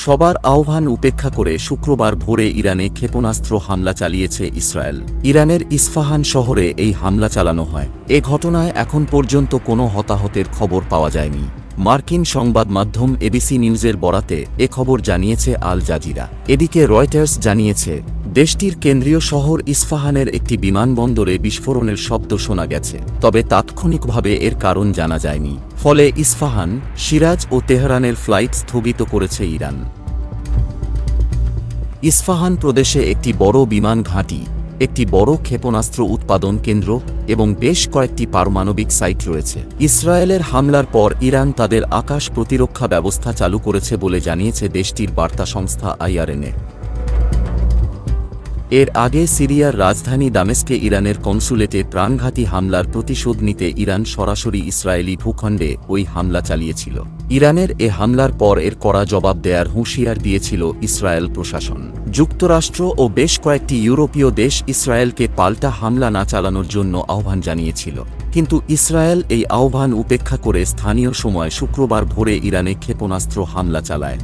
সবার আহ্বান উপেক্ষা করে শুক্রবার ভোরে ইরানে ক্ষেপণাস্ত্র হামলা চালিয়েছে ইসরায়েল। ইরানের ইস্ফাহান শহরে এই হামলা চালানো হয়। এ ঘটনায় এখন পর্যন্ত কোনো হতাহতের খবর পাওয়া যায়নি। মার্কিন সংবাদ মাধ্যম এবিসি নিউজের বরাতে এ খবর জানিয়েছে আল জাজিরা। এদিকে রয়টার্স জানিয়েছে, দেশটির কেন্দ্রীয় শহর ইস্ফাহানের একটি বিমানবন্দরে বিস্ফোরণের শব্দ শোনা গেছে, তবে তাৎক্ষণিকভাবে এর কারণ জানা যায়নি। ফলে ইস্ফাহান, সিরাজ ও তেহরানের ফ্লাইট স্থগিত করেছে ইরান। ইস্ফাহান প্রদেশে একটি বড় বিমান ঘাঁটি, একটি বড় ক্ষেপণাস্ত্র উৎপাদন কেন্দ্র এবং বেশ কয়েকটি পারমাণবিক সাইট রয়েছে। ইসরায়েলের হামলার পর ইরান তাদের আকাশ প্রতিরক্ষা ব্যবস্থা চালু করেছে বলে জানিয়েছে দেশটির বার্তা সংস্থা আইআরএনএ। এর আগে সিরিয়ার রাজধানী দামেস্কে ইরানের কনসুলেটে প্রাণঘাতী হামলার প্রতিশোধ নিতে ইরান সরাসরি ইসরায়েলি ভূখণ্ডে ওই হামলা চালিয়েছিল। ইরানের এ হামলার পর এর কড়া জবাব দেয়ার হুঁশিয়ার দিয়েছিল ইসরায়েল প্রশাসন। যুক্তরাষ্ট্র ও বেশ কয়েকটি ইউরোপীয় দেশ ইসরায়েলকে পাল্টা হামলা না চালানোর জন্য আহ্বান জানিয়েছিল, কিন্তু ইসরায়েল এই আহ্বান উপেক্ষা করে স্থানীয় সময় শুক্রবার ভোরে ইরানে ক্ষেপণাস্ত্র হামলা চালায়।